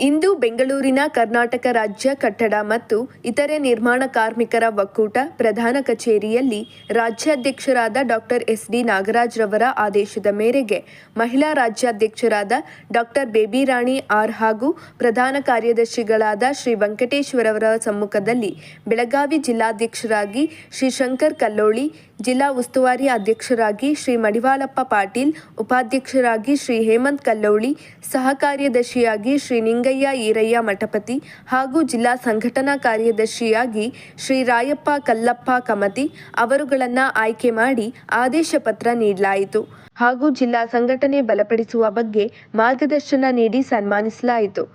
ಇಂದು ಬೆಂಗಳೂರಿನ ಕರ್ನಾಟಕ ರಾಜ್ಯ ಕಟ್ಟಡ ಮತ್ತು ಇತರೆ ನಿರ್ಮಾಣ ಕಾರ್ಮಿಕರ ಒಕ್ಕೂಟ ಪ್ರಧಾನ ಕಚೇರಿಯಲ್ಲಿ ರಾಜ್ಯಾಧ್ಯಕ್ಷರಾದ ಡಾಕ್ಟರ್ ಎಸ್.ಡಿ. ನಾಗರಾಜ್ ರವರ ಆದೇಶದ ಮೇರೆಗೆ ಮಹಿಳಾ ರಾಜ್ಯಾಧ್ಯಕ್ಷರಾದ ಡಾಕ್ಟರ್ ಬೇಬಿ ರಾಣಿ ಆರ್ ಹಾಗೂ ಪ್ರಧಾನ ಕಾರ್ಯದರ್ಶಿಗಳಾದ ಶ್ರೀ ವೆಂಕಟೇಶ್ವರವರ ಸಮ್ಮುಖದಲ್ಲಿ ಬೆಳಗಾವಿ ಜಿಲ್ಲಾಧ್ಯಕ್ಷರಾಗಿ ಶ್ರೀ ಶಂಕರ್ ಕಲ್ಲೋಳಿ, ಜಿಲ್ಲಾ ಉಸ್ತುವಾರಿ ಅಧ್ಯಕ್ಷರಾಗಿ ಶ್ರೀ ಮಡಿವಾಳಪ್ಪ ಪಾಟೀಲ್, ಉಪಾಧ್ಯಕ್ಷರಾಗಿ ಶ್ರೀ ಹೇಮಂತ್ ಕಲ್ಲೋಳಿ, ಸಹ ಕಾರ್ಯದರ್ಶಿಯಾಗಿ ಶ್ರೀ ನಿಂಗಯ್ಯ ಈರಯ್ಯ ಮಠಪತಿ ಹಾಗೂ ಜಿಲ್ಲಾ ಸಂಘಟನಾ ಕಾರ್ಯದರ್ಶಿಯಾಗಿ ಶ್ರೀ ರಾಯಪ್ಪ ಕಲ್ಲಪ್ಪ ಕಮತಿ ಅವರುಗಳನ್ನು ಆಯ್ಕೆ ಮಾಡಿ ಆದೇಶ ಪತ್ರ ನೀಡಲಾಯಿತು ಹಾಗೂ ಜಿಲ್ಲಾ ಸಂಘಟನೆ ಬಲಪಡಿಸುವ ಬಗ್ಗೆ ಮಾರ್ಗದರ್ಶನ ನೀಡಿ ಸನ್ಮಾನಿಸಲಾಯಿತು.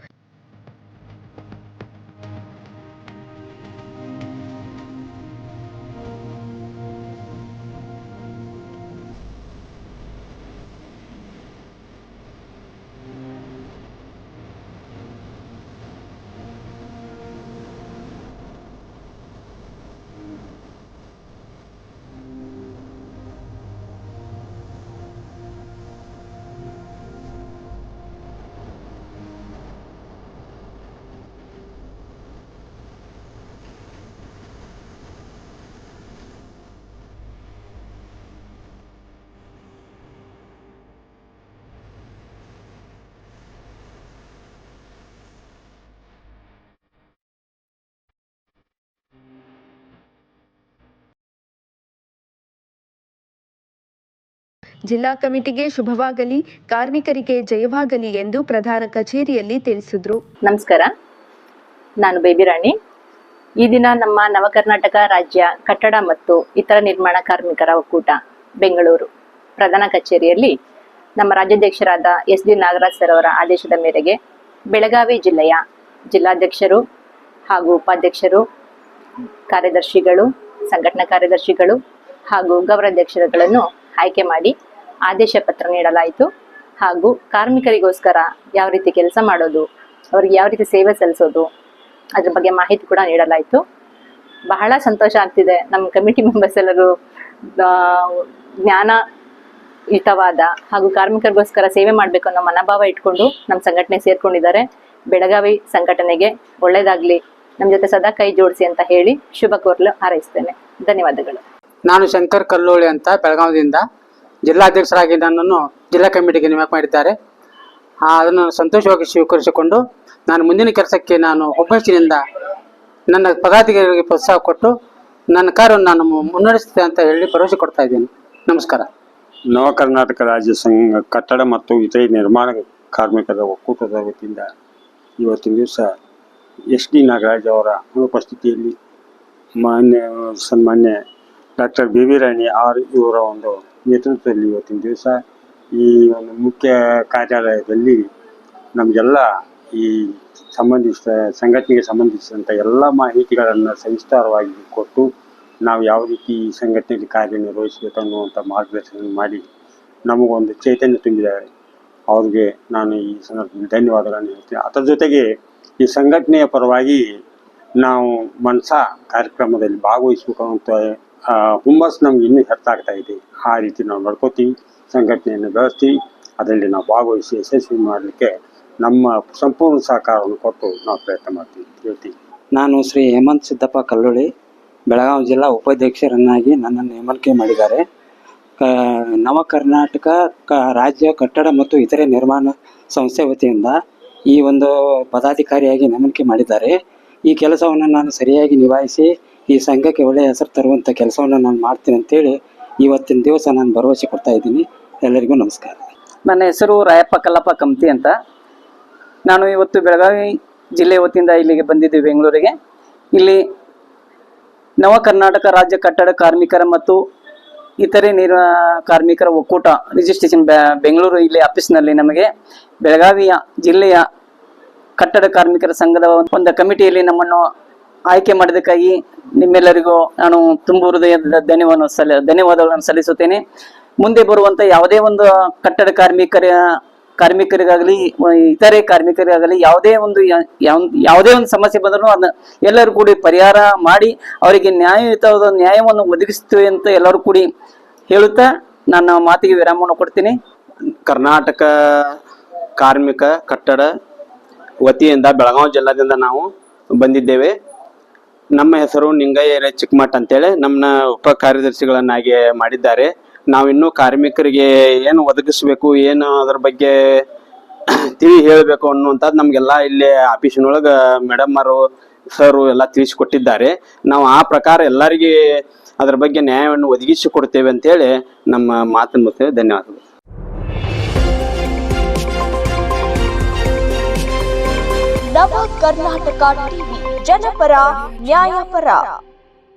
ಜಿಲ್ಲಾ ಕಮಿಟಿಗೆ ಶುಭವಾಗಲಿ, ಕಾರ್ಮಿಕರಿಗೆ ಜಯವಾಗಲಿ ಎಂದು ಪ್ರಧಾನ ಕಚೇರಿಯಲ್ಲಿ ತಿಳಿಸಿದರು. ನಮಸ್ಕಾರ, ನಾನು ಬೇಬಿ ರಾಣಿ. ಈ ದಿನ ನಮ್ಮ ನವಕರ್ನಾಟಕ ರಾಜ್ಯ ಕಟ್ಟಡ ಮತ್ತು ಇತರ ನಿರ್ಮಾಣ ಕಾರ್ಮಿಕರ ಒಕ್ಕೂಟ ಬೆಂಗಳೂರು ಪ್ರಧಾನ ಕಚೇರಿಯಲ್ಲಿ ನಮ್ಮ ರಾಜ್ಯಾಧ್ಯಕ್ಷರಾದ ಎಸ್.ಡಿ. ನಾಗರಾಜ್ ಸರ್ ಅವರ ಆದೇಶದ ಮೇರೆಗೆ ಬೆಳಗಾವಿ ಜಿಲ್ಲೆಯ ಜಿಲ್ಲಾಧ್ಯಕ್ಷರು ಹಾಗೂ ಉಪಾಧ್ಯಕ್ಷರು, ಕಾರ್ಯದರ್ಶಿಗಳು, ಸಂಘಟನಾ ಕಾರ್ಯದರ್ಶಿಗಳು ಹಾಗೂ ಗೌರವಾಧ್ಯಕ್ಷರುಗಳನ್ನು ಆಯ್ಕೆ ಮಾಡಿ ಆದೇಶ ಪತ್ರ ನೀಡಲಾಯಿತು. ಹಾಗೂ ಕಾರ್ಮಿಕರಿಗೋಸ್ಕರ ಯಾವ ರೀತಿ ಕೆಲಸ ಮಾಡೋದು, ಅವ್ರಿಗೆ ಯಾವ ರೀತಿ ಸೇವೆ ಸಲ್ಲಿಸೋದು, ಅದ್ರ ಬಗ್ಗೆ ಮಾಹಿತಿ ಕೂಡ ನೀಡಲಾಯಿತು. ಬಹಳ ಸಂತೋಷ ಆಗ್ತಿದೆ. ನಮ್ಮ ಕಮಿಟಿ ಮೆಂಬರ್ಸ್ ಎಲ್ಲರೂ ಜ್ಞಾನಯುತವಾದ ಹಾಗೂ ಕಾರ್ಮಿಕರಿಗೋಸ್ಕರ ಸೇವೆ ಮಾಡಬೇಕು ಅನ್ನೋ ಮನೋಭಾವ ಇಟ್ಕೊಂಡು ನಮ್ಮ ಸಂಘಟನೆ ಸೇರ್ಕೊಂಡಿದ್ದಾರೆ. ಬೆಳಗಾವಿ ಸಂಘಟನೆಗೆ ಒಳ್ಳೇದಾಗ್ಲಿ, ನಮ್ಮ ಜೊತೆ ಸದಾ ಕೈ ಜೋಡಿಸಿ ಅಂತ ಹೇಳಿ ಶುಭ ಕೋರಲು ಹಾರೈಸ್ತೇನೆ. ಧನ್ಯವಾದಗಳು. ನಾನು ಶಂಕರ್ ಕಲ್ಲೋಳಿ ಅಂತ ಬೆಳಗಾವಿಯಿಂದ ಜಿಲ್ಲಾಧ್ಯಕ್ಷರಾಗಿ ನನ್ನನ್ನು ಜಿಲ್ಲಾ ಕಮಿಟಿಗೆ ನೇಮಕ ಮಾಡಿದ್ದಾರೆ. ಅದನ್ನು ಸಂತೋಷವಾಗಿ ಸ್ವೀಕರಿಸಿಕೊಂಡು ನಾನು ಮುಂದಿನ ಕೆಲಸಕ್ಕೆ ನಾನು ಒಬ್ಬಟ್ಟಿನಿಂದ ನನ್ನ ಪದಾಧಿಕಾರಿಗಳಿಗೆ ಪ್ರೋತ್ಸಾಹ ಕೊಟ್ಟು ನನ್ನ ಕಾರ್ಯವನ್ನು ನಾನು ಮುನ್ನಡೆಸುತ್ತೇನೆ ಅಂತ ಹೇಳಿ ಭರವಸೆ ಕೊಡ್ತಾ ಇದ್ದೀನಿ. ನಮಸ್ಕಾರ. ನವ ಕರ್ನಾಟಕ ರಾಜ್ಯ ಸಂಘ ಕಟ್ಟಡ ಮತ್ತು ಇತರೆ ನಿರ್ಮಾಣ ಕಾರ್ಮಿಕರ ಒಕ್ಕೂಟದ ವತಿಯಿಂದ ಇವತ್ತಿನ ದಿವಸ ಎಸ್.ಡಿ. ನಾಗರಾಜ್ ಅವರ ಅನುಪಸ್ಥಿತಿಯಲ್ಲಿ ಸನ್ಮಾನ್ಯ ಡಾಕ್ಟರ್ ಬೇಬಿ ರಾಣಿ ಆರ್ ಇವರ ಒಂದು ನೇತೃತ್ವದಲ್ಲಿ ಇವತ್ತಿನ ದಿವಸ ಈ ಒಂದು ಮುಖ್ಯ ಕಾರ್ಯಾಲಯದಲ್ಲಿ ನಮಗೆಲ್ಲ ಈ ಸಂಘಟನೆಗೆ ಸಂಬಂಧಿಸಿದಂಥ ಎಲ್ಲ ಮಾಹಿತಿಗಳನ್ನು ಸವಿಸ್ತಾರವಾಗಿ ಕೊಟ್ಟು ನಾವು ಯಾವ ರೀತಿ ಈ ಸಂಘಟನೆಯಲ್ಲಿ ಕಾರ್ಯನಿರ್ವಹಿಸಬೇಕು ಅನ್ನುವಂಥ ಮಾರ್ಗದರ್ಶನ ಮಾಡಿ ನಮಗೊಂದು ಚೈತನ್ಯ ತುಂಬಿದ್ದಾರೆ. ಅವ್ರಿಗೆ ನಾನು ಈ ಸಂದರ್ಭದಲ್ಲಿ ಧನ್ಯವಾದಗಳನ್ನು ಹೇಳ್ತೀನಿ. ಅದರ ಜೊತೆಗೆ ಈ ಸಂಘಟನೆಯ ಪರವಾಗಿ ನಾವು ಮನಸಾ ಕಾರ್ಯಕ್ರಮದಲ್ಲಿ ಭಾಗವಹಿಸಬೇಕು ಅನ್ನುವಂಥ ಹುಮ್ಮಸ್ ನಮ್ಗೆ ಇನ್ನೂ ಹೆಚ್ಚಾಗ್ತಾ ಇದೆ. ಆ ರೀತಿ ನಾವು ನಡ್ಕೋತೀವಿ, ಸಂಘಟನೆಯನ್ನು ಬೆಳೆಸ್ತೀವಿ, ಅದರಲ್ಲಿ ನಾವು ಭಾಗವಹಿಸಿ ಯಶಸ್ವಿ ಮಾಡಲಿಕ್ಕೆ ನಮ್ಮ ಸಂಪೂರ್ಣ ಸಹಕಾರವನ್ನು ಕೊಟ್ಟು ನಾವು ಪ್ರಯತ್ನ ಮಾಡ್ತೀವಿ ಹೇಳ್ತೀವಿ. ನಾನು ಶ್ರೀ ಹೇಮಂತ್ ಸಿದ್ದಪ್ಪ ಕಲ್ಲೋಳಿ, ಬೆಳಗಾವಿ ಜಿಲ್ಲಾ ಉಪಾಧ್ಯಕ್ಷರನ್ನಾಗಿ ನನ್ನನ್ನು ನೇಮಕ ಮಾಡಿದ್ದಾರೆ. ನವ ಕರ್ನಾಟಕ ರಾಜ್ಯ ಕಟ್ಟಡ ಮತ್ತು ಇತರೆ ನಿರ್ಮಾಣ ಸಂಸ್ಥೆ ವತಿಯಿಂದ ಈ ಒಂದು ಪದಾಧಿಕಾರಿಯಾಗಿ ನೇಮಕ ಮಾಡಿದ್ದಾರೆ. ಈ ಕೆಲಸವನ್ನು ನಾನು ಸರಿಯಾಗಿ ನಿಭಾಯಿಸಿ ಈ ಸಂಘಕ್ಕೆ ಒಳ್ಳೆಯ ಹೆಸರು ತರುವಂಥ ಕೆಲಸವನ್ನು ನಾನು ಮಾಡ್ತೀನಿ ಅಂತೇಳಿ ಇವತ್ತಿನ ದಿವಸ ನಾನು ಭರವಸೆ ಕೊಡ್ತಾ ಇದ್ದೀನಿ. ಎಲ್ಲರಿಗೂ ನಮಸ್ಕಾರ. ನನ್ನ ಹೆಸರು ರಾಯಪ್ಪ ಕಲ್ಲಪ್ಪ ಕಮತಿ ಅಂತ. ನಾನು ಇವತ್ತು ಬೆಳಗಾವಿ ಜಿಲ್ಲೆ ವತಿಯಿಂದ ಇಲ್ಲಿಗೆ ಬಂದಿದ್ದೀವಿ ಬೆಂಗಳೂರಿಗೆ. ಇಲ್ಲಿ ನವ ಕರ್ನಾಟಕ ರಾಜ್ಯ ಕಟ್ಟಡ ಕಾರ್ಮಿಕರ ಮತ್ತು ಇತರೆ ಕಾರ್ಮಿಕರ ಒಕ್ಕೂಟ ರಿಜಿಸ್ಟ್ರೇಷನ್ ಬೆಂಗಳೂರು ಇಲ್ಲಿ ಆಫೀಸ್ನಲ್ಲಿ ನಮಗೆ ಬೆಳಗಾವಿಯ ಜಿಲ್ಲೆಯ ಕಟ್ಟಡ ಕಾರ್ಮಿಕರ ಸಂಘದ ಒಂದು ಕಮಿಟಿಯಲ್ಲಿ ನಮ್ಮನ್ನು ಆಯ್ಕೆ ಮಾಡಿದ್ದಕ್ಕಾಗಿ ನಿಮ್ಮೆಲ್ಲರಿಗೂ ನಾನು ತುಂಬು ಹೃದಯದ ಧನ್ಯವಾದಗಳನ್ನು ಸಲ್ಲಿಸುತ್ತೇನೆ. ಮುಂದೆ ಬರುವಂಥ ಯಾವುದೇ ಒಂದು ಕಟ್ಟಡ ಕಾರ್ಮಿಕರಿಗಾಗಲಿ ಇತರೆ ಕಾರ್ಮಿಕರಿಗಾಗಲಿ ಯಾವುದೇ ಒಂದು ಸಮಸ್ಯೆ ಬಂದರೂ ಅದನ್ನ ಎಲ್ಲರೂ ಕೂಡಿ ಪರಿಹಾರ ಮಾಡಿ ಅವರಿಗೆ ನ್ಯಾಯಯುತವಾದ ನ್ಯಾಯವನ್ನು ಒದಗಿಸುತ್ತೇವೆ ಅಂತ ಎಲ್ಲರೂ ಕೂಡಿ ಹೇಳುತ್ತಾ ನನ್ನ ಮಾತಿಗೆ ವಿರಾಮವನ್ನು ಕೊಡ್ತೀನಿ. ಕರ್ನಾಟಕ ಕಾರ್ಮಿಕ ಕಟ್ಟಡ ವತಿಯಿಂದ ಬೆಳಗಾವಿ ಜಿಲ್ಲಾದಿಂದ ನಾವು ಬಂದಿದ್ದೇವೆ. ನಮ್ಮ ಹೆಸರು ನಿಂಗಯ್ಯ ಚಿಕ್ಕಮಠ್ ಅಂತೇಳಿ ನಮ್ಮನ್ನ ಉಪ ಕಾರ್ಯದರ್ಶಿಗಳನ್ನಾಗಿ ಮಾಡಿದ್ದಾರೆ. ನಾವಿನ್ನೂ ಕಾರ್ಮಿಕರಿಗೆ ಏನು ಒದಗಿಸ್ಬೇಕು, ಏನು ಅದ್ರ ಬಗ್ಗೆ ತಿಳಿ ಹೇಳಬೇಕು ಅನ್ನುವಂಥದ್ದು ನಮಗೆಲ್ಲ ಇಲ್ಲಿ ಆಫೀಸಿನೊಳಗೆ ಮೇಡಮ್ಮರು ಸರು ಎಲ್ಲ ತಿಳಿಸಿಕೊಟ್ಟಿದ್ದಾರೆ. ನಾವು ಆ ಪ್ರಕಾರ ಎಲ್ಲರಿಗೆ ಅದರ ಬಗ್ಗೆ ನ್ಯಾಯವನ್ನು ಒದಗಿಸಿ ಕೊಡ್ತೇವೆ ಅಂತೇಳಿ ನಮ್ಮ ಮಾತನ್ನು ಮುಗಿಸ್ತೇವೆ. ಧನ್ಯವಾದಗಳು. ನವ ಕರ್ನಾಟಕ ಟಿವಿ, ಜನಪರ ನ್ಯಾಯಪರ.